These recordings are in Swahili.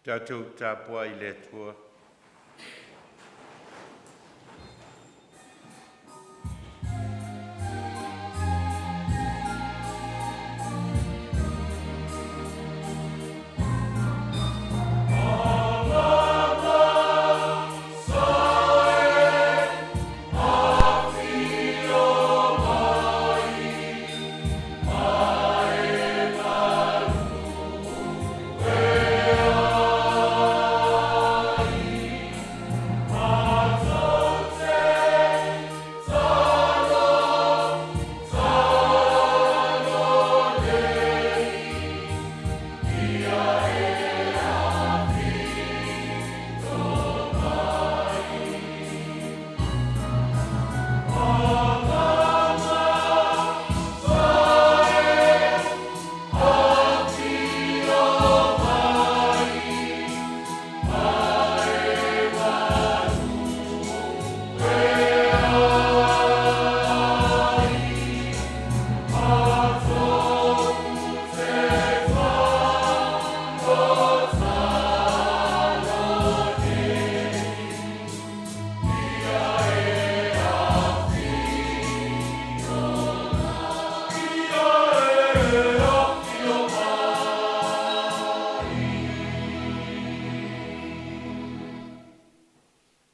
Tātou tāpua I le tua. Amen.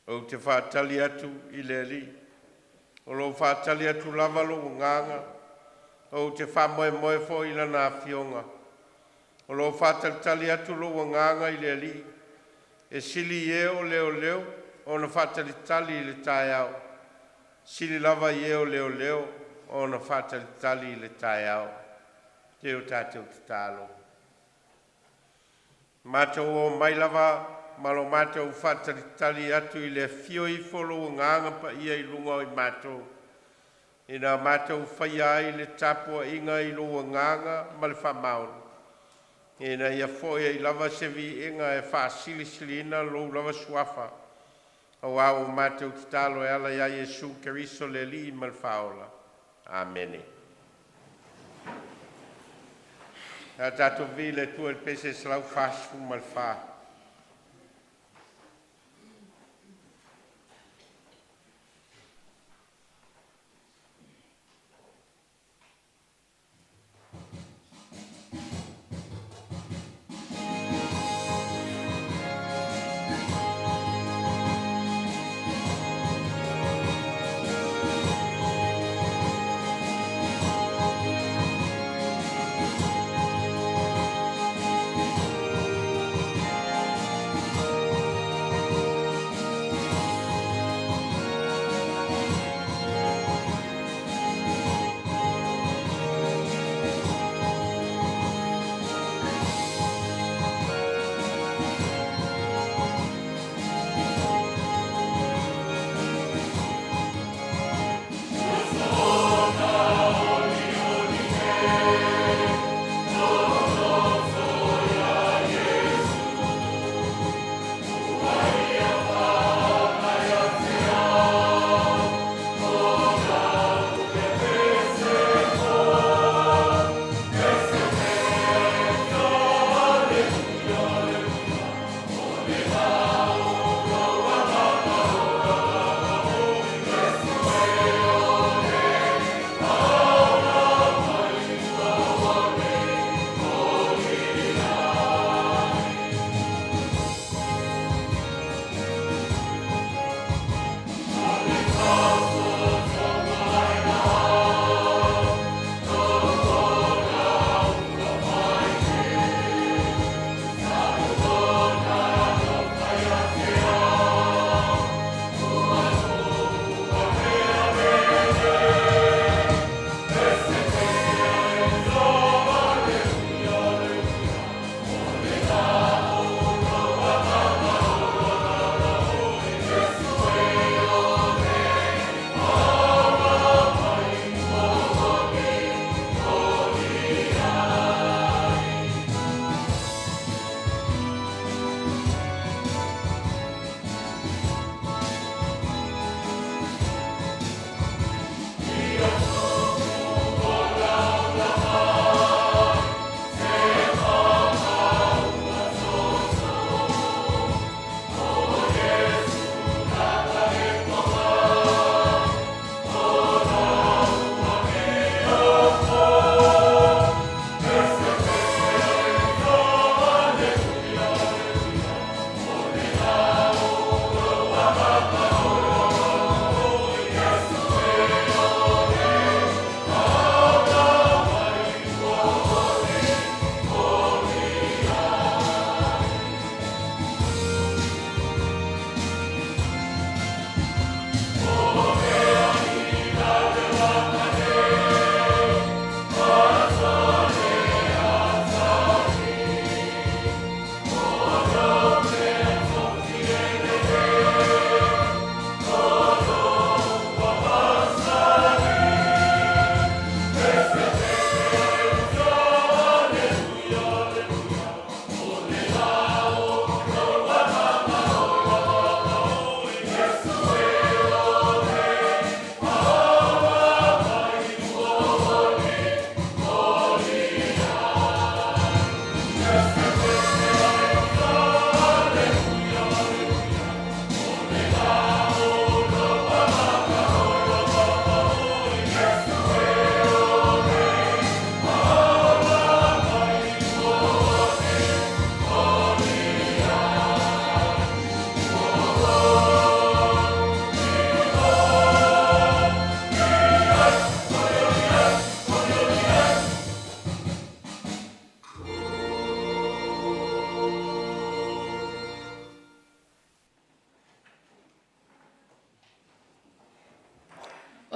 O te whātali atu I le li. O lo whātali atu lava lo nganga. O te whamoe moe fo I lana fionga. O lo whātali atu lo nganga I le li. E sili e o leo, o na whātali tali I le Taiau. Sili lava I o leo, o na whātali tali I le Taiau. Te o tātou Tatalo. Mātou o mai lava, malo mātou whātali tali atu I le fio I folo nganga pa ia I lunga I mātou. I nā mātou whaia I le tapua inga I lo nganga ma le whamaunu. E na ia foia I lava sevi inga e whaasili ina lo lava suafa. Au au mātou Tatalo e ala ia Jesu Keriso le li I malfaola. Amene. A tātou Vili tu e Pese slau whaasfu malfa.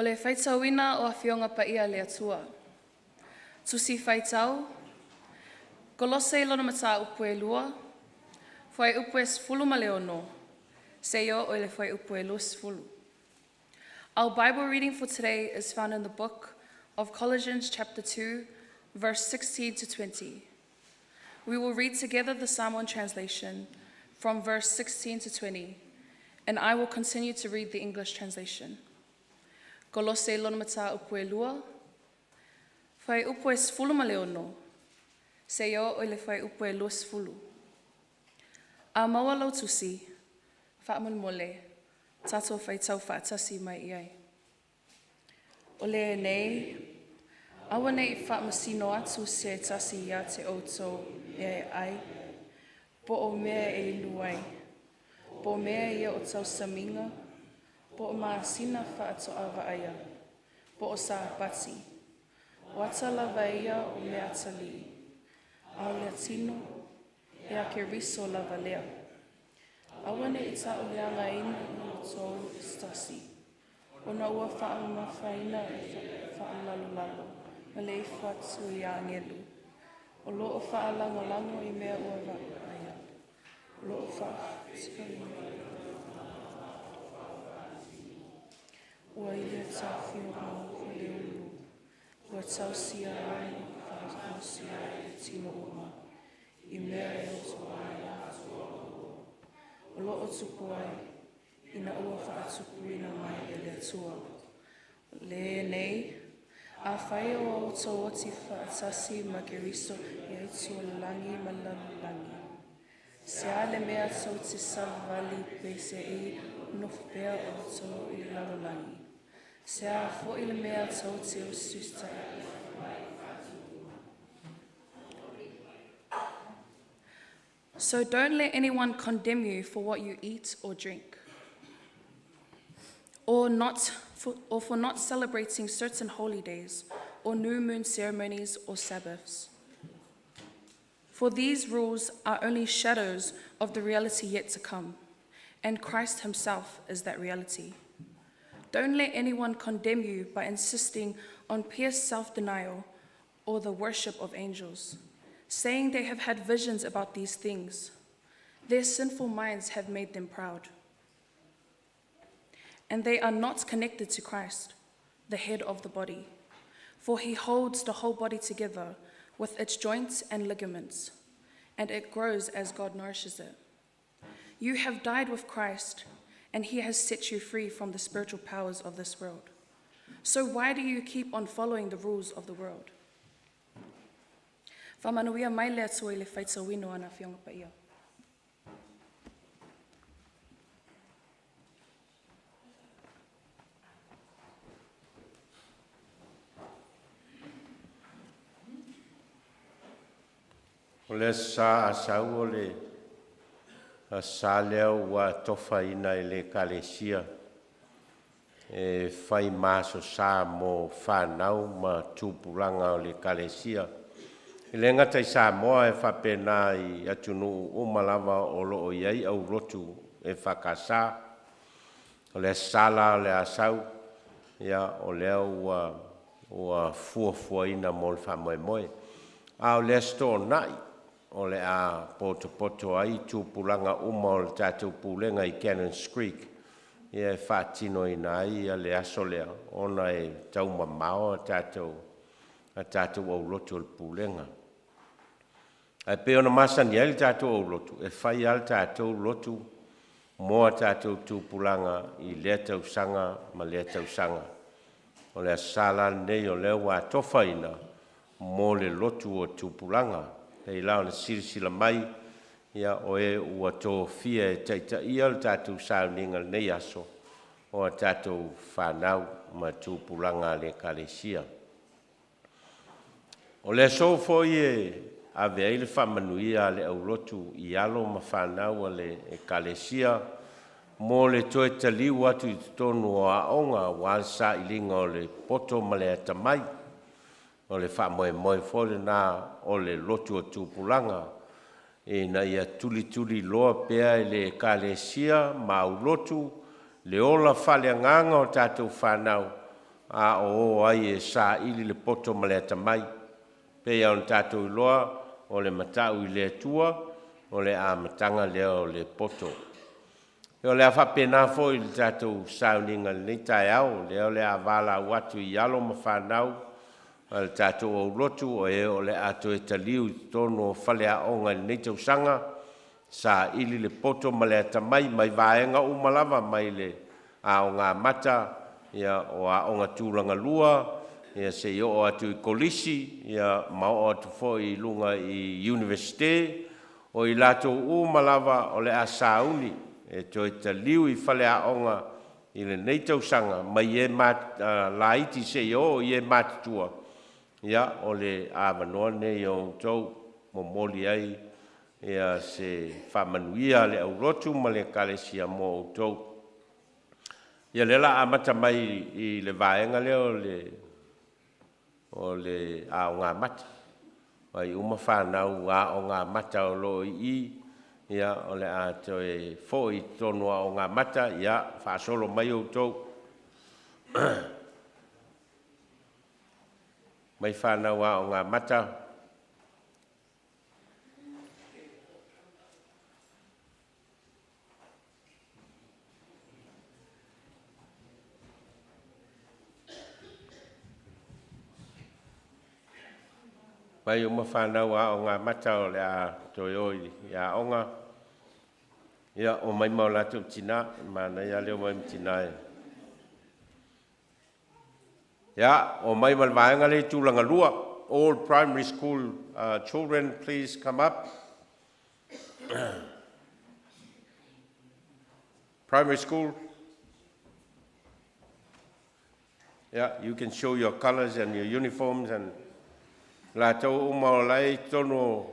le whaitauina o a whionga pa ia le atua. Tusi whaitau, Kolose lona mata upue lua, whai upue sfulu ma leono, seyo o le whai upue lus fulu. Our Bible reading for today is found in the book of Colossians chapter 2, verse 16 to 20. We will read together the Psalm 1 translation from verse 16 to 20, and I will continue to read the English translation. Kolose lona mata upue lua, whai upue sfulu ma leono, seyo o le whai upue lus fulu. A maua lau tusi, whaamulmole, tato whai tau whaatasi mai iai. O le nei, awa nei whaamasino atu se tasi ia te outou e ai, po o mea e luai, po o mea ia o tau saminga, po o maasina whaato awa aia, po o sa pati, o atalawa ia o mea tali, a lea tino, e a ke riso lava lea. Awane i ta o leanga ina o tau stasi. O na ua whaama whaina e whaalalulalo, ma le i whatu i a ngelu. O lo o whaalangolango i mea ua aia. O lo o whaatu. Ua i lea ta whio mau le ulu. Ua tau sia ai, whaatu sia e tino uma. I mea e o toa o lo o tupu ai, ina ua whaatupu ina mai e lea tua. Le nei, a whai o tau oti whaatasi ma ke riso i aiti o langi ma lalulangi. Se a le mea tau te savali pese i nofpea o tau i lalulangi. Se a fo i le mea tau te o susta. So don't let anyone condemn you for what you eat or drink, or for not celebrating certain holy days, or new moon ceremonies or Sabbaths. For these rules are only shadows of the reality yet to come, and Christ himself is that reality. Don't let anyone condemn you by insisting on pious self-denial or the worship of angels, saying they have had visions about these things. Their sinful minds have made them proud. And they are not connected to Christ, the head of the body, for he holds the whole body together with its joints and ligaments, and it grows as God nourishes it. You have died with Christ, and he has set you free from the spiritual powers of this world. So why do you keep on following the rules of the world? Whamanuia mai lea tua I le whaitauino ana whionga pa ia. O le sa asau o le sa leo ua tofa ina I le kalesia. E whai maso sa mo whanau ma tupulanga o le kalesia. I le ngata I Samoa e whapena I atunu o malawa o loo iai au Lotu e whakasa. O le sala o le asau, ia o leo ua fuafua ina mo le whamoemoe. A o le sto nai, o le a poto ai tupulanga uma o le tātou pulenga I Cannons Creek. Ia e whaatino ina ai a le aso lea, ona e taumamao a tātou au Lotu o le pulenga. Ai pe ona masani ai le tātou au Lotu, e whai al tātou Lotu, moa tātou tupulanga I lea tausanga ma lea tausanga. O le asala nei o lea wa tofa ina, mo le Lotu o tupulanga. Hei lao na sirisila mai, ia o e ua tō fia e taita ia le tātou Sauniga nei aso, o a tātou whanau ma tupulanga le kalesia. O le so foi a vei le whamanuia le au Lotu I alo ma whanau le kalesia, mo le toe taliu atu I tonu o aonga wal sa ilinga o le poto ma le atamai, o le whamoemoe fole na o le Lotu o tupulanga, e na ia tuli loa pea le kalesia ma au Lotu, le ola whaleanganga o tātou whanau, a o ai e sa ili le poto ma le atamai. Pe ia on tātou iloa o le matau i le atua o le a matanga leo le poto. E o le a whapena fo i le tātou Sauniga le Taiafi leo le a Vailaau atu i alo ma whanau o le tātou o Lotu o e o le ato e taliu i tono o whale a onga le nei tausanga sa ili le poto ma le atamai mai vaenga umalawa mai le a o ngā mata ia o a o ngā tūranga lua ia se i o atu i kolisi ia ma o atu fo i lunga i universite o i lato umalawa o le a sauni e toi ta liu i whale a onga i le nei tausanga mai e mat laiti se i o i e matatua ia o le a wanoa nei o tau mo moli ai ia se whamanuia le au rotu ma le kalesia mo o tau. Ia lela amata mai i le vaenga leo o le a o ngā mata. Wai uma whanau a o ngā mata o lo i ia o le a to e fo i tonu a o ngā mata ia whaasolo mai o tau. Mai whanau a o ngā mata. Mai uma whanau a o ngā mata o le a toi oi ia onga. Ia o mai mau latu tina, mana ia leo mai tina e. Ia o mai malvaenga le tūlanga lua. All primary school children, please come up. Primary school. Yeah, you can show your colors and your uniforms and la tau umao lai tono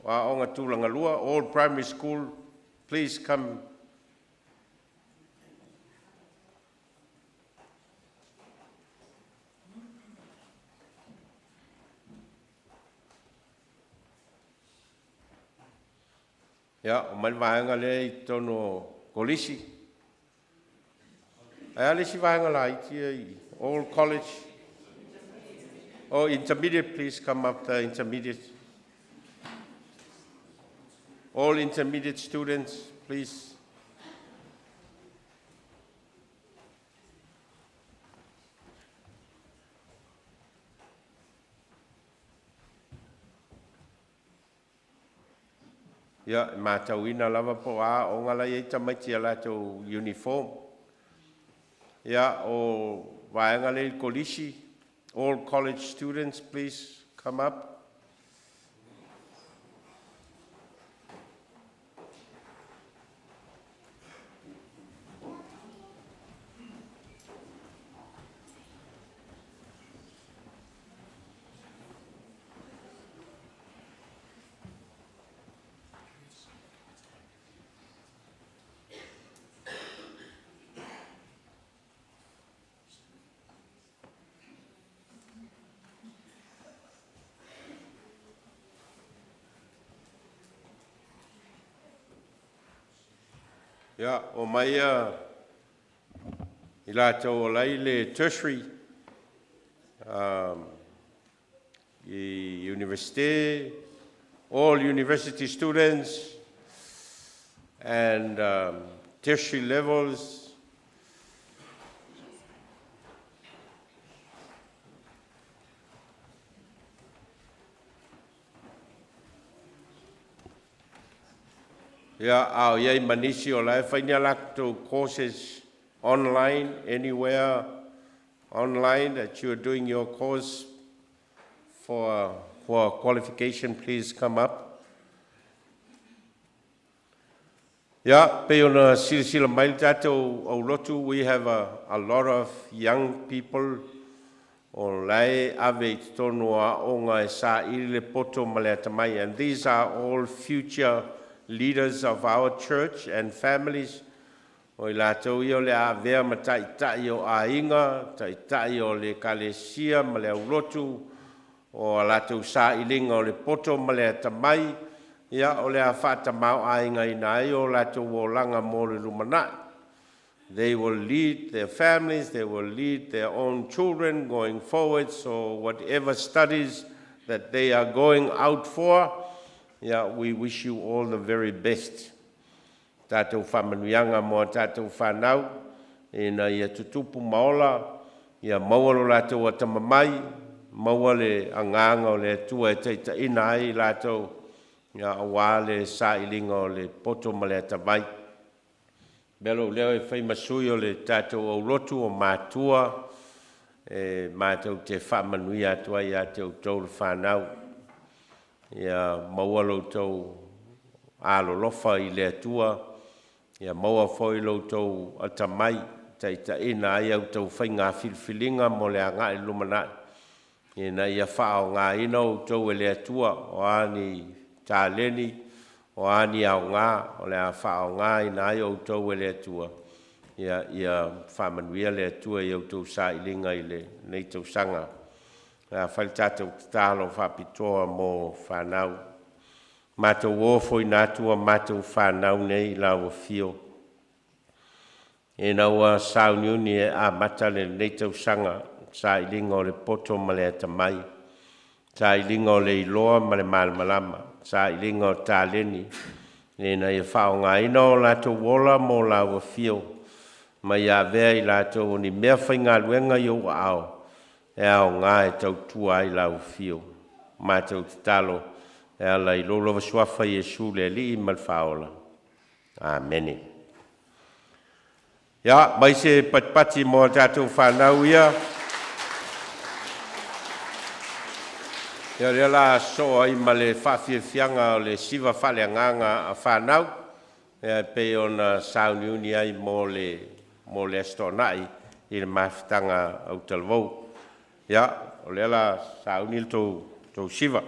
wa onga tūlanga lua. All primary school, please come. Ya, o mai vaenga le tono kolisi. Ai le si vaenga la iti all college. Oh, intermediate, please come up the intermediate. All intermediate students, please. Ya, matauina lava po a o ngala ye tamaiti ala to uniform. Ya, o vaenga le kolisi. All college students, please come up. Ya, o mai i lātou o lai le tertiary i university, all university students and tertiary levels. Yeah, au iai manisi o lai whainia lako courses online, anywhere online that you are doing your course for qualification, please come up. Yeah, pe ona sila mai tatou o Lotu, we have a lot of young people o lai ave tono a onga e sa ile poto male tamai, and these are all future leaders of our church and families. O i lātou i o le a vea ma tai o a inga, tai o le kalesia ma le au Lotu, o a lātou sa ilinga o le poto ma le tamai, ia o le a whata mau a inga i nai o lātou o langa mo le lumanai. they will lead their families, they will lead their own children going forward. So whatever studies that they are going out for, we wish you all the very best. Tātou whamanuianga mo tātou whanau, ina ia tutupu maola, ia maua lo lātou atamamai, maua le anganga o le atua e teita ina ai lātou, ia awa le sailinga o le poto ma le atamai. Belo leo e whai masui o le tātou au Lotu o mātua, e mātou te whamanui atua i a te tau le whanau. Ia maua lo tau alo lofa i le atua, ia maua foi lo tau atamai, teita ina ai au tau whai ngā whilwhilinga mo le anga i lumanai. Ina ia whao ngā ina o tau e le atua, o ani tāleni, o ani au ngā, o le a whao ngā ina ai o tau e le atua. Ia whamanuia le atua i au tau sa ilinga i le nei tau sanga. Ia whai tātou Tatalo whapitoa mō whanau. Mātou ofo i nātua mātou whanau nei lau fio. E naua Sauniu ni e a mata le nei tau sanga, sa ilinga o le poto ma le atamai. Sa ilinga o le iloa ma le malamalama. Sa ilinga o tāleni. E na i whao ngā ina o lātou wola mō lau fio. Ma ia vea i lātou ni mea whai ngā luenga i o ao. E ao ngā e tau tua i lau fio. Mātou Tatalo. E ala i lolo vaswafa Iesu le li i malwhaola. Amen. Ia, mai se patpati mo tātou whanau ia. Ia rea la soa i ma le whawhiawhianga o le siwa whaleanganga a whanau. Ia pe ona Sauniu ni ai mo le astonai i le mawhitanga au talvou. Ia, o le la Sauniu tau siwa.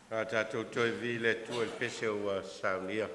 A tātou toi vile tu el pese o Sauniga.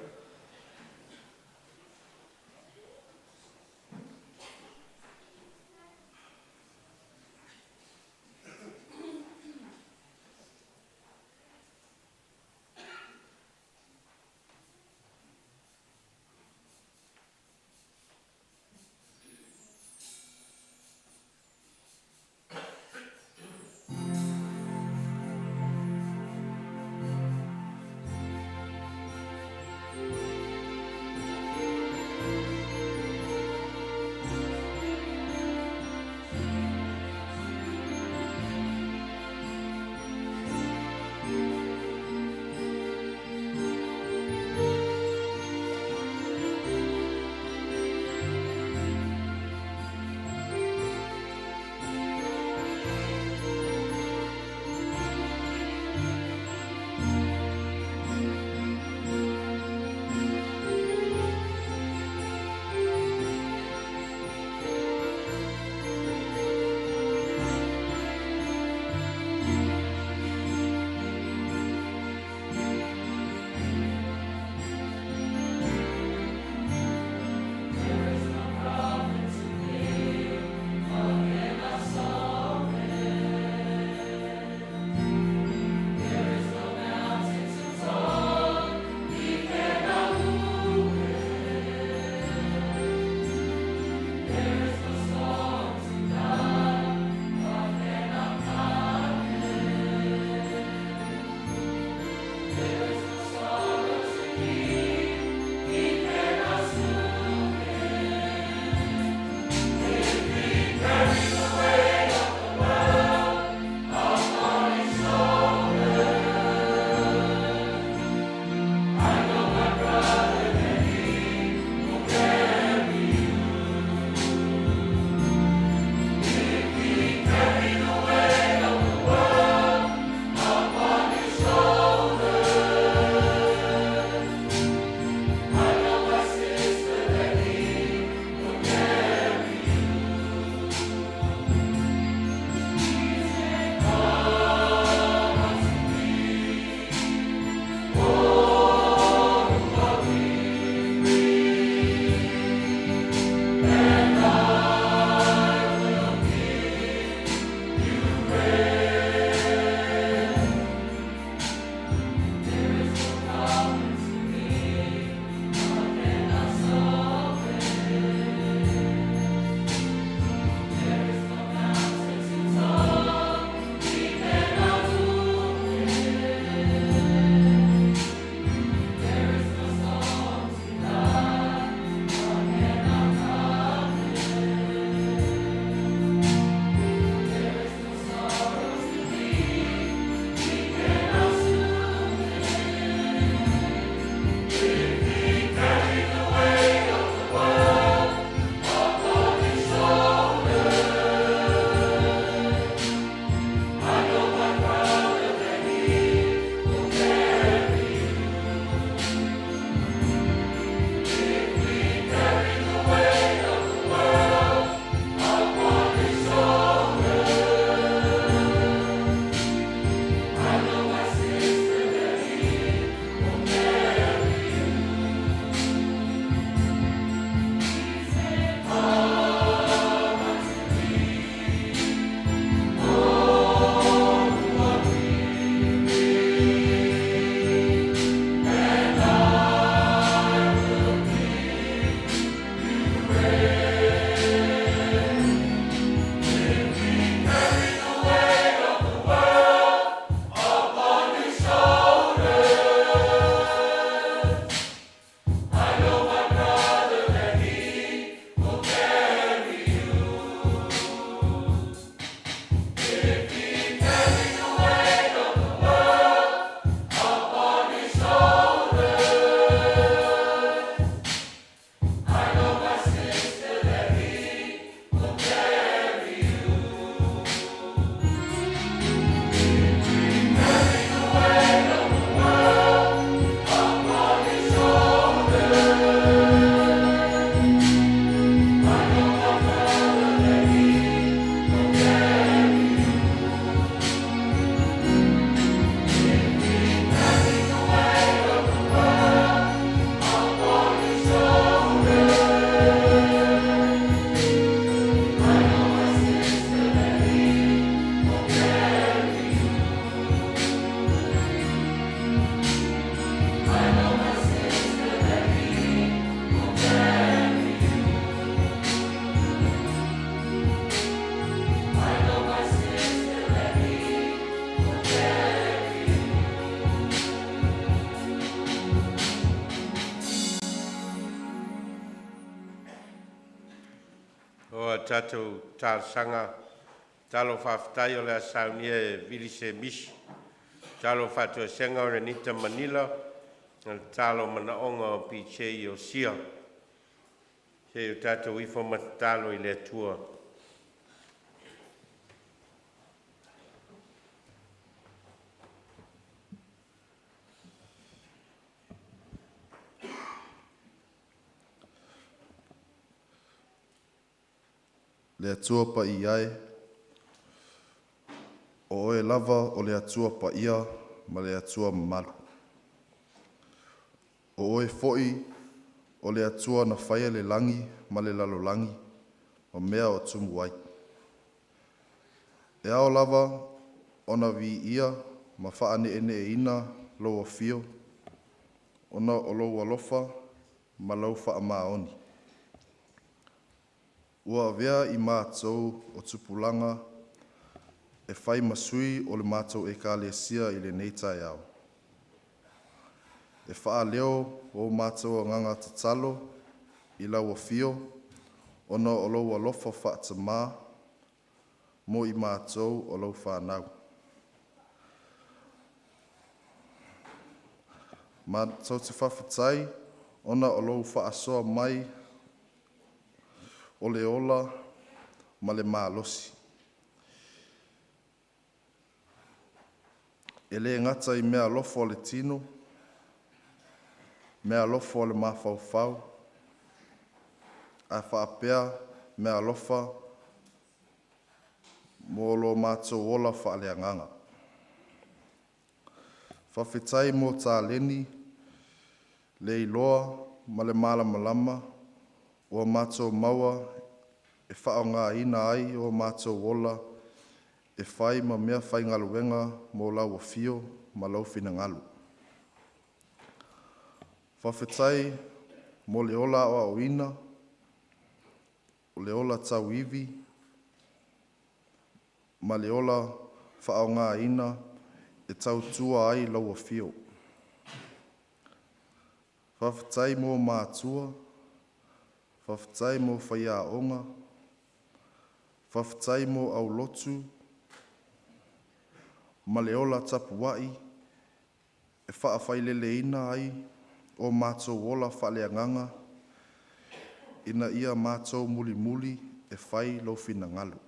tātou tāsanga, talo whawhtai o lea Sauniga e Vili se misi, talo whatua senga o Reaneeta Manila, talo Manaoga o Pese Iosefa. Se o tātou ifo matatalo i lea tua. Le atua pa i ai, o e lava o le atua pa ia, ma le atua malu. O e foi o le atua na whaia le langi, ma le lalo langi, o mea o tumu ai. E ao lava o na vi ia, ma wha ne e ina lo o fio, o na o lo alofa, ma lau wha maoni. Ua vea i mātou o Tupulaga e whai masui o le mātou e kālesia i le neita e au. E wha leo o mātou o nganga Tatalo i lau o fio, ona o lau alofa wha tamā, mo i mātou o lau whanau. Mātou te whawhatai, ona o lau wha asoa mai o le ola ma le mālosi. E le ngata i mea lofo o le tino, mea lofo o le mawhauwhau, a whaapea mea lofa mo lo mātou ola wha le anganga. Whawhitai mo tā leni, le iloa ma le malamalama, o mātou maua e whao ngā ina ai o mātou ola e whai ma mea whai ngaluenga mō lau o fio ma lau whina ngalu. Whawhetai mō le ola o au ina, o le ola tau iwi, ma le ola whao ngā ina e tau tua ai lau o fio. Whawhetai mō mātua, whawhetai mō whaia onga, whawhetai mō au Lotu, ma le ola tapuai, e whaawhailele ina ai o mātou ola whaleanganga, ina ia mātou muli muli e whai lo whina ngalu.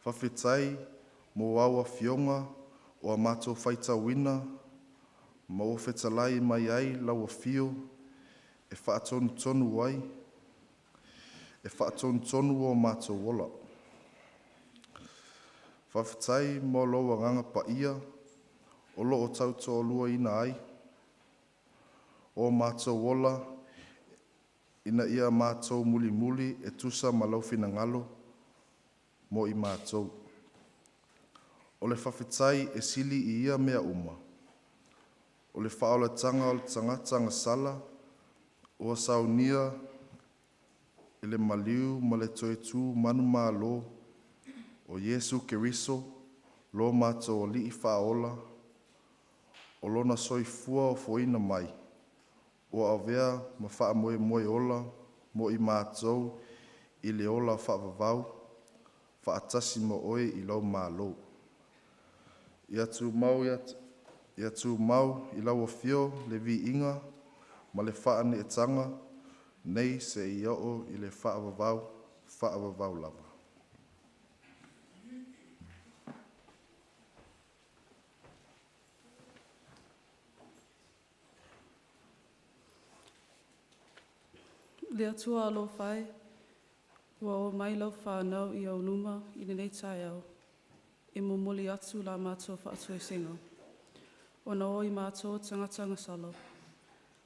Whawhetai mō aua fionga o a mātou whaitawina, ma o whetalai mai ai lau o fio, e whaatonu tonu ai, e whaatonu tonu o mātou ola. Whawhetai mō loa nganga pa ia, o lo o tauto o lua ina ai, o mātou ola, ina ia mātou muli muli e tusa ma lau whina ngalo, mo i mātou. O le whawhetai e sili i ia mea uma, o le whaolatanga o le tangatanga sala, o Sauniga, i le maliu ma le toetu manu mālo, o Yesu Keriso, lo mātou o li i whaola, o lona soifua o foina mai, o awea ma wha moe moe ola, mo i mātou, i le ola whaavavau, whaatasi mo oe i lau mālo. Ia tū mau i lau o fio le vi inga, ma le whaane e tanga, nei se i o i le whaavavau lava. Le atua alo whai, ua o mai lau whanau i au luma i nei tai au, e mo moli atu la mātou whaatua senga. O na o i mātou tangatanga salo,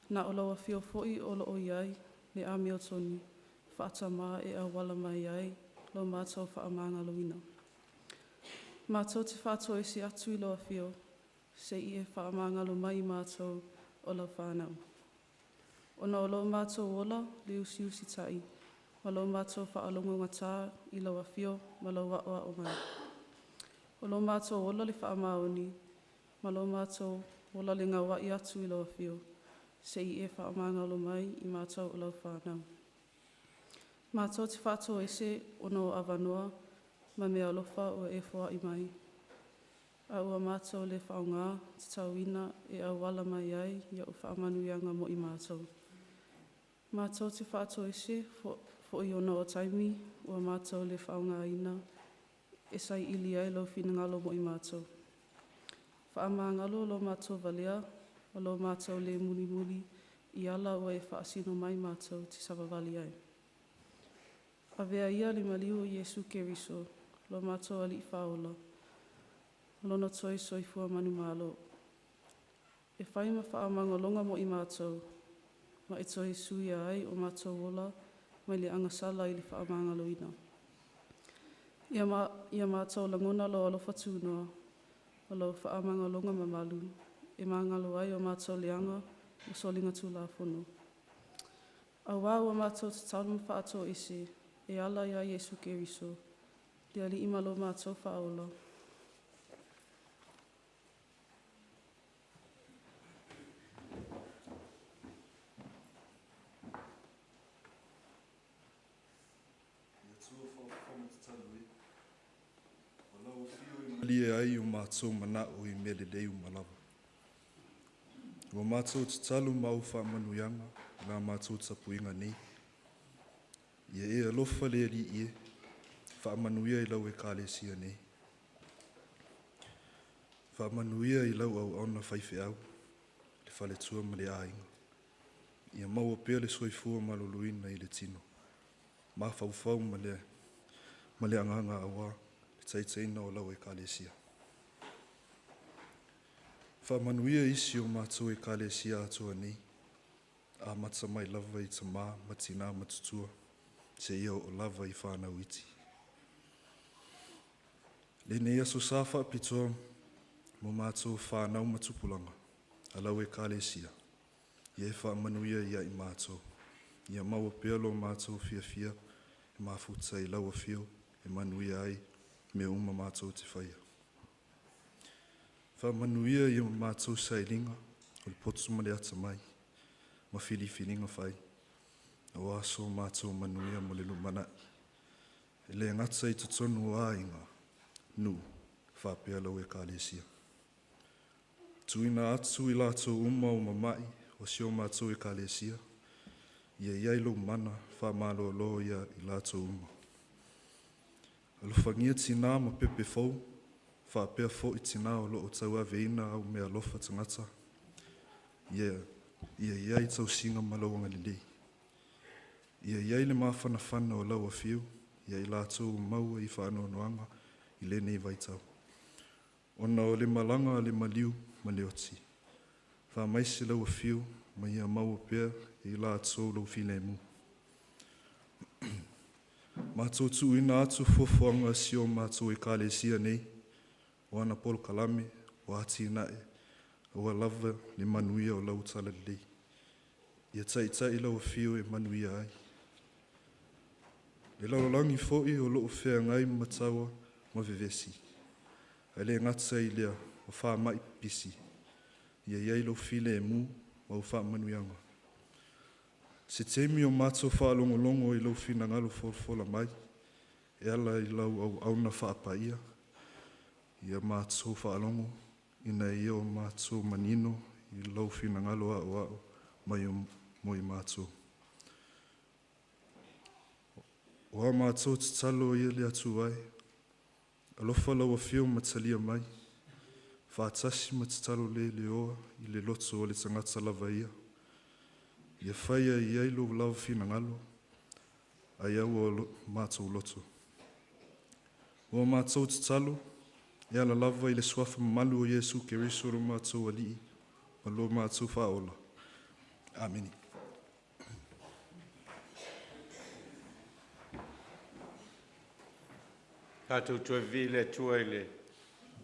na o laua fio foi o lo o iai, le ami o tonu, whaata mā e au wala mai iai, lo mātou whaamanga luina. Mātou te whaatua e si atu i loa fio, se i e whaamanga lu mai mātou o lau whanau. O na o lo mātou ola, le usi tai, ma lo mātou whaalongo ngatā i loa fio, ma lo wa o mai. O lo mātou ola le whaamaoni, ma lo mātou ola le ngā wai atu i loa fio, se i e whaamanga lo mai i mātou o lau whanau. Mātou te whātua ese ono o awanua, ma mea alofa o e whoa I mai. A ua mātou le whaonga, te tauina e au wala mai ai, ia o whaamanuianga mo I mātou. Mātou te whātua ese, fo I ono o Taimi, ua mātou le whaonga ina, e sai ili ai lau whina ngalo mo I mātou. Whaama ngalo lo mātou valea, o lo mātou le muni I ala ua e whaasino mai mātou te savavali ai. Avea ia le maliu o Iesu Keriso, lo mātou ali I whaola, lono toi soifua manu malo. E whaima whaamangolonga mo I mātou, ma e toi suia ai o mātou ola, mai le angasala I le whaamangaloina. Ia mātou langona lo alofa tūnoa, o lo whaamangolonga mamalu, e mangalo ai o mātou leanga, o solinga tūla whono. A wā ua mātou te taunum whaato ese, e ala ia Iesu Keriso, le ali imalo mātou whaola. Lia ai o mātou manao I mele leu malawa. O mātou te talu mau whaamanuianga, nā mātou tapuinga nei. Ia e alofa le li ie, whaamanuia I lau e kālesia nei. Whaamanuia I lau au auna whaife au, le whale tua ma le ainga. Ia maua pēr le soifua maluluina I le tino. Mā whauwhau ma le anganga awa, le taitaina o lau e kālesia. Whaamanuia isi o mātou e kālesia atua nei, a mata mai lava I ta mā, matina matutua, se ia o lava I whānau iti. Le nei aso sāwha pitoa mo mātou whānau ma Tupulaga, a lau e kālesia. Ia e whaamanuia ia I mātou. Ia maua pēr lo mātou fia, e mafuta I lau a whio, e manuia ai, me uma mātou te whaia. Whaamanuia I mātou sailinga, o le potu ma le ata mai, ma whininga whai. O aso mātou manuia mo le lumana. E le ngata I tutonu o ainga, nu, whapea lau e kālesia. Tuina atu I lātou uma o mamai, o sio mātou e kālesia. Ia iai lo mana, whamalo lo ia I lātou uma. Alofangia tina ma pepe fau, whapea fo I tina o lo o tau aveina au mea lofa tangata. Ia iai tau singa malawanga lilei. Ia iai le mawhanawhana o lau a whiu, ia I lātou maua I whaanoanoanga, I le nei vaitau. Ona o le malanga le maliu ma le oti. Whamaisi lau a whiu, ma ia maua pēr I lātou lau whilemu. Mātou tuina atu fofoanga sio mātou e kālesia nei, o ana polo kalame, o ati nae, o a lava le manuia o lau tala lei. Ia tai lau a whio e manuia ai. Le laulangi foi o loo whea ngai matawa ma vevesi. Ai le ngata I lea o wha mai pisi. Ia iai lau while e mu ma o wha manuianga. Se temi o mātou whaalongolongo I lau whina ngalo whorfola mai, e ala I lau au auna whaapaia, ia mātou whaalongo, ina ia o mātou manino, I lau whina ngalo ao mai o moi mātou. O a mātou te talo ia le atu ai, alofa lau a whio matalia mai, whaatasi ma te talo le oa I le loto o le tangata lava ia, ia whaia I ailo lau whina ngalo, ai au o mātou loto. O mātou te talo, e ala lava I le swafa malu o Iesu Keriso ro mātou alii, ma lo mātou whaola. Ameni. Tātou tua vile tua I le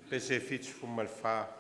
pese fitu fumalwha.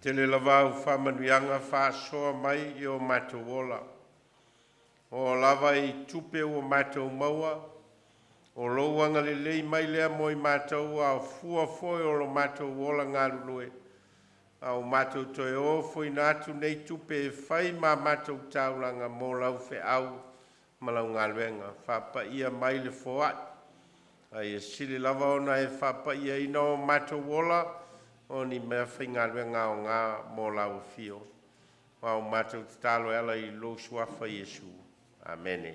Te le lavau whamanuianga whaasoa mai i o mātou ola. O lava i tupe o mātou maua, o louanga le lei mai lea mo i mātou a fua foi o lo mātou ola ngā lulue. A o mātou toe o foi nātu nei tupe e whai mā mātou tauranga mō lau whe au ma lau ngā luenga. Whapa ia mai le foat. Ai e sili lava ona e whapa ia ina o mātou ola, o ni mea whai ngā luenga o ngā mō lau fio. Wa o mātou tatalo ala i lo suafa Iesu. Amene.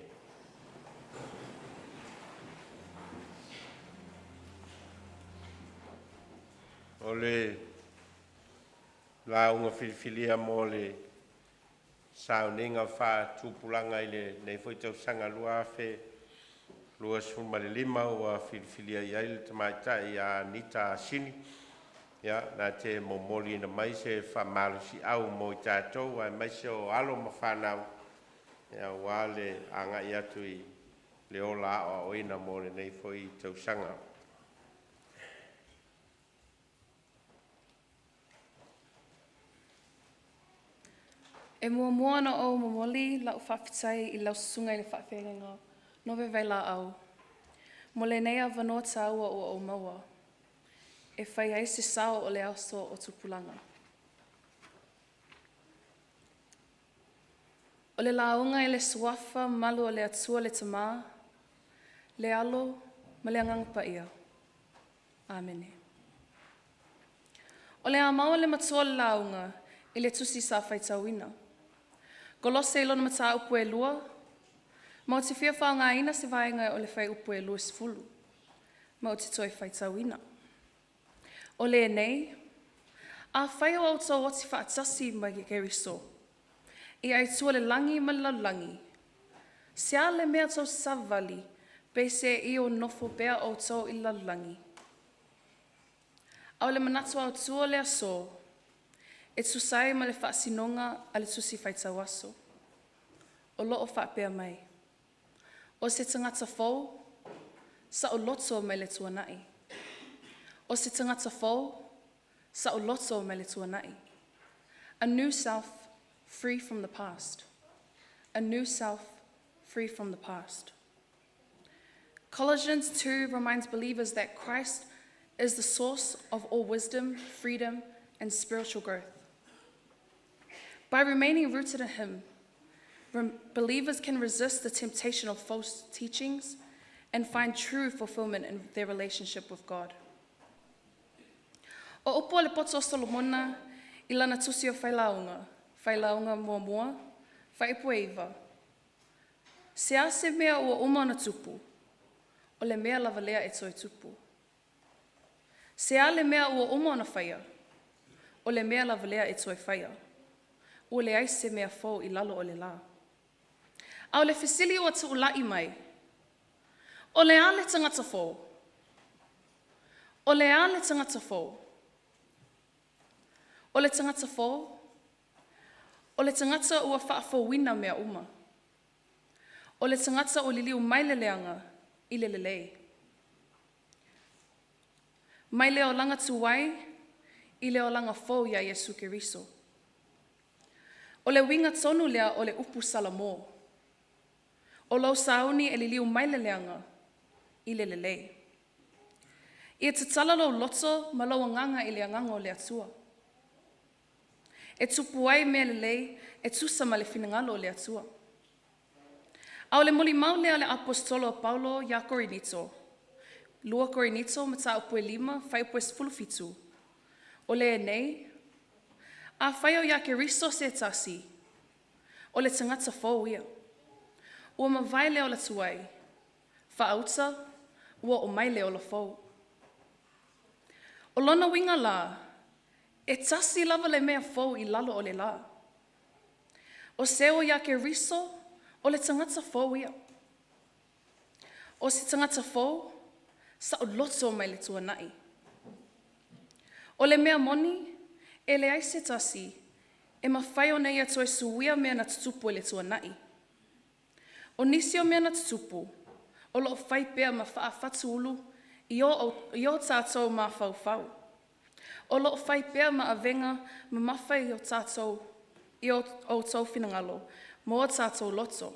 O le launga filifilia mo le Sauniga wha Tupulaga i le nei foi tau sanga lua fe lua sfuma le lima o filifilia i aile tamaitai a Anita sini. Ya, na te momoli na mai se wha malusi au mo i tātou ai mai se o alo ma whanau. Ya, wale anga i atu i le ola o oina mo le nei foi tau sanga. E mua na o momoli lau whawhitai i lau sunga i le whawhirenga. Nove Vailaau. Mo le nea wanoa tāua o maua. E whai ai se sao o le aso o Tupulaga. O le launga i le suafa malu o le atua le tamā, le alo ma le angangpa ia. Amene. O le amau le matua le launga i le tusi sa whaitauina. Golose i lona mata upu e lua, ma o te whia whao ngā ina se vaenga o le whai upu e lua sifulu, ma o te toi whaitauina. O le nei, a whai o auto o ti whaatasi mai ke riso. I ai tua le langi ma le langi. Sia le mea tau savali, Pese i o nofo bea o tau i langi. Au le manatu au tua le aso, e tusai ma le whaasinonga a le tusi whaitau aso. O loo whaapea mai. O se tangata fau, sa o loto mai le tuanai. O se tangata fau, sa o loto mai le tuanai. A new self, free from the past. A new self, free from the past. Colossians 2 reminds believers that Christ is the source of all wisdom, freedom, and spiritual growth. By remaining rooted in Him, believers can resist the temptation of false teachings and find true fulfillment in their relationship with God. O upo le poto o Solomona i lana tusi o whailaunga mua, whaipueiva. Se a se mea ua umana tupu, o le mea lava lea e toi tupu. Se a le mea ua umana whaia, o le mea lava lea e toi whaia. O le aise mea fau I lalo o le la. Au le fesili o atu ulai mai. O le a le tangata fau. O le a le tangata fau. O le tangata fau. O le tangata ua whaafau wina mea uma. O le tangata o liliu mai le leanga I le lelei. Mai leo langa tuwai I leo langa fau ia Yesu Keriso. O le winga tonu lea o le upu salamo. O lau sauni e liliu mai le leanga I le lelei. I te talalo loto ma lau nganga I le anganga o le atua. E tupu ai mea lelei e tusa ma le finangalo o le atua. Au le moli mau lea le apostolo Paulo ia Korinito. Lua Korinito mata upu e 5, whai upu e 15. O le nei, a whai o ia ke riso se tasi, o le tangata fau ia. Ua ma vai leo la tuai, whaauta, ua o mai leo la fau. O lona winga la, e tasi lava le mea fau I lalo o le la. O seo ia ke riso, o le tangata fau ia. O si tangata fau, sa o loto mai le tuanai. O le mea moni, e le aise tasi, e mawhai o nei atu e suia mea na tutupu e le tuanai. O nisi o mea na tutupu, o loo whai pea ma whaafatu ulu, I o tātou ma whau. O loo whai pēr ma a venga ma mawhai o tātou I o tau whinangalo, mō tātou loto.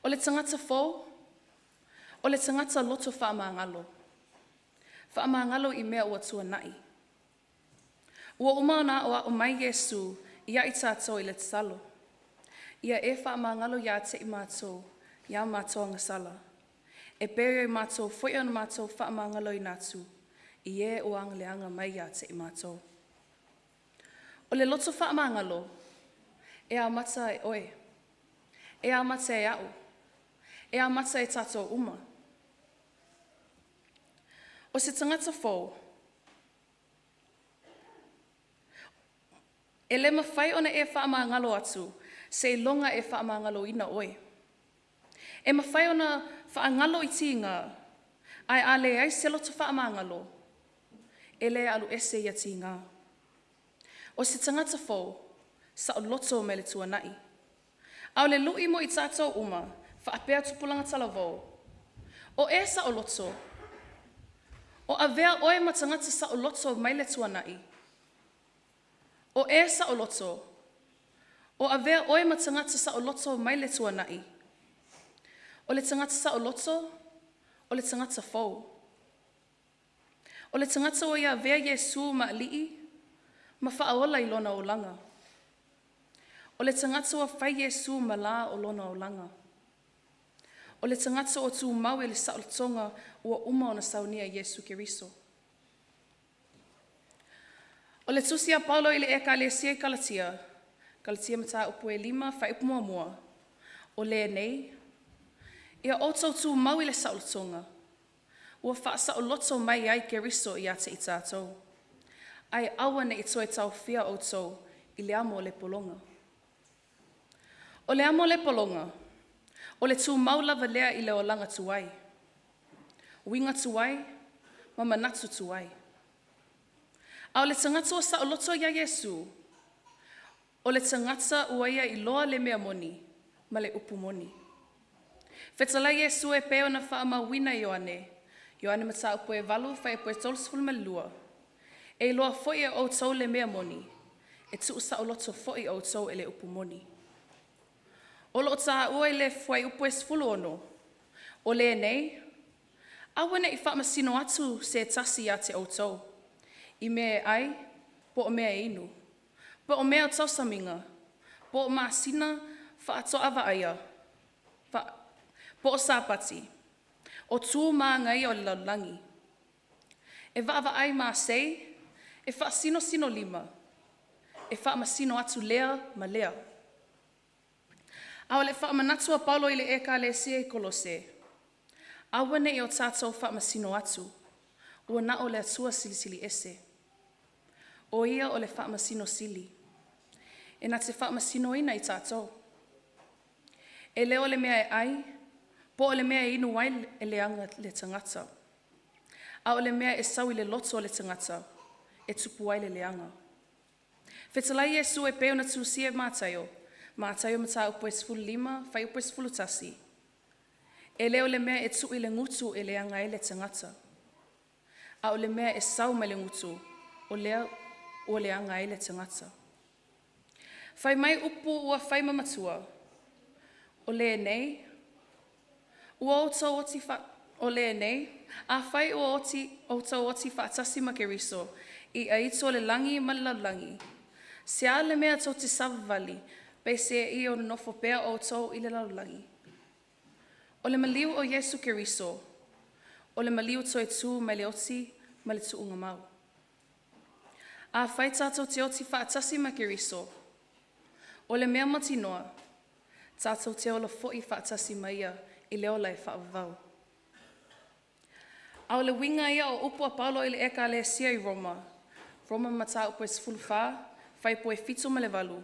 O le tangata fōu, o le tangata loto whaamangalo. Whaamangalo I mea ua tua nai. Ua umaona o mai Yesu ia I tātou I le Tatalo. Ia e whaamangalo ia te I mātou, ia mātou angasala. E pere I mātou whoi ana mātou whaamangalo I nātu, I e o angaleanga mai ia te I mātou. O le loto whaamangalo, e a mata e oe, e a mata e au, e a mata e tātou uma. O se tangata fōu, e le mawhai ona e whaamangalo atu, se longa e whaamangalo ina oe. E mawhai ona whaangalo I tinga, ai ale ai se loto whaamangalo, e le alu ese ia tinga. O se tangata fōu, sa o loto me le tuanai. Au le lui mo I tātou uma, whaapea tupulanga talavou. O e sa o loto. O avea oe ma tangata sa o loto mai le tuanai. O e sa o loto. O avea oe ma tangata sa o loto mai le tuanai. O le tangata sa o loto, o le tangata fōu. O le tangata o ia avea Yesu ma alii, ma whaaola I lona o langa. O le tangata o whai Yesu ma la o lona o langa. O le tangata o tū mau e le saolatonga ua uma o na saunia Yesu Keriso. O le tusi a Paulo I le ekalesia I Galatia, Galatia mata upu e 5, whai upu mua. O le nei, ia oto tū mau I le saolatonga, ua whaasa o loto mai ai Keriso I ate I tātou. Ai awa ne I toi tau whia o tau I le amo le polonga. O le amo le polonga, o le tū maulava lea I le o langa tuai. Winga tuai, ma manatu tuai. A o le tangata o sa o loto ia Yesu, o le tangata ua ia I loa le mea moni, ma le upu moni. Whetala Yesu e peo na whaama wina Ioane, Ioane mata upu e valu, whai upu e tolsfulu me lua. E loa foi e o tau le mea moni, e tu sa o loto foi o tau e le upu moni. O lo ta ua I le whai upu e sfulu ono, o le nei, awane I whaamasino atu se tasi a te o tau. I mea ai, po o mea inu, po o mea tau saminga, po o maasina whaato awa aia, po o sāpati, o tū maa ngai o le laulangi. E vaawa ai maa sei, e whaasino sino lima, e whaamasino atu lea ma lea. Awa le whaamanatua Paulo I le eka le sia I kolose. Awane I o tātou whaamasino atu, ua na o le atua silisili ese. O ia o le whaamasino sili. E na te whaamasino ina I tātou. E leo le mea e ai, po o le mea inu wai e leanga le tangata. A o le mea e sau I le loto o le tangata, e tupu ai le leanga. Whetalai Yesu e peo na tūsia mātaio, mātaio mata upo e 15, whai upo e 10 tasi. E leo le mea e tu I le ngutu e leanga e le tangata. A o le mea e sau mai le ngutu, o lea o leanga e le tangata. Whai mai upu ua whai mamatua, o le nei, ua o tau oti o le nei, a whai o tau oti whaatasi makeriso, I aito le langi ma le laulangi. Se a le mea tau te savavali, Pese I o nofo pea o tau I le laulangi. O le maliu o Yesu Keriso, o le maliu toi tū mai le oti ma le tuunga mau. A whai tātou te oti whaatasi makeriso, o le mea matinoa, tātou te ola fōi whaatasi maia I leo lai whaavavau. A o le winga ia o upu a Paulo I le eka le sia I Roma, Roma mata upo e 10, whai po e 7 ma le valu.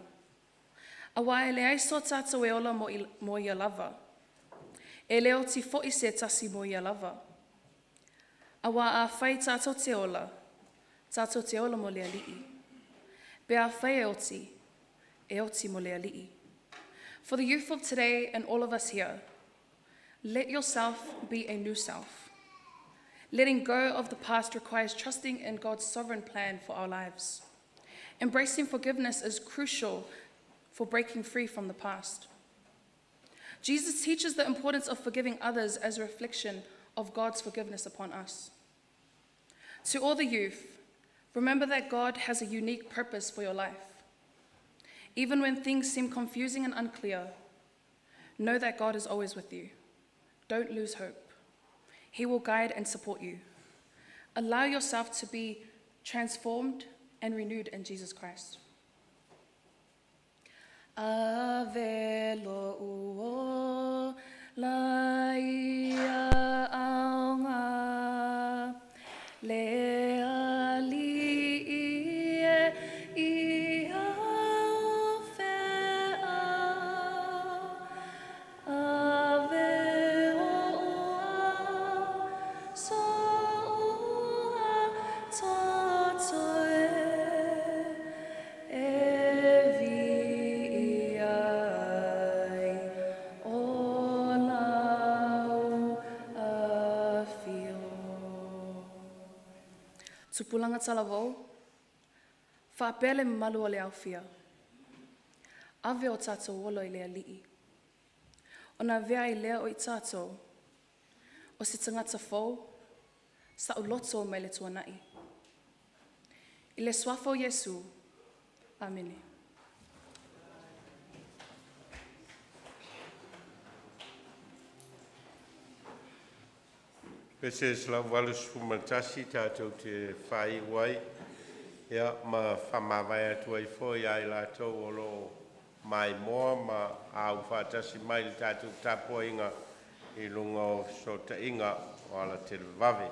A wae le aiso tātou e ola mo ia lava. E leo ti fōi se tasi mo ia lava. A wa a whai tātou te ola mo le alii. Be a whai e oti mo le alii. For the youth of today and all of us here, let yourself be a new self. Letting go of the past requires trusting in God's sovereign plan for our lives. Embracing forgiveness is crucial for breaking free from the past. Jesus teaches the importance of forgiving others as a reflection of God's forgiveness upon us. To all the youth, remember that God has a unique purpose for your life. Even when things seem confusing and unclear, know that God is always with you. Don't lose hope. He will guide and support you. Allow yourself to be transformed and renewed in Jesus Christ. Ave lo la ia aunga le ali ia fe ave so Tupulaga talavou, whaapele malu o le awhia. Ave o tātou wolo I lea lii. O nā vea I lea o I tātou, o se tangata fau, sa o loto mai le tuanai. I le swafo Yesu, amene. Pese sla walus fumatasi tātou te whai wai. Ia ma whamawai atu ai fōi ai lātou o lo mai moa ma au whātasi mai le tātou tāpua inga I lunga o sota inga o ala te vave.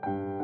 Thank you.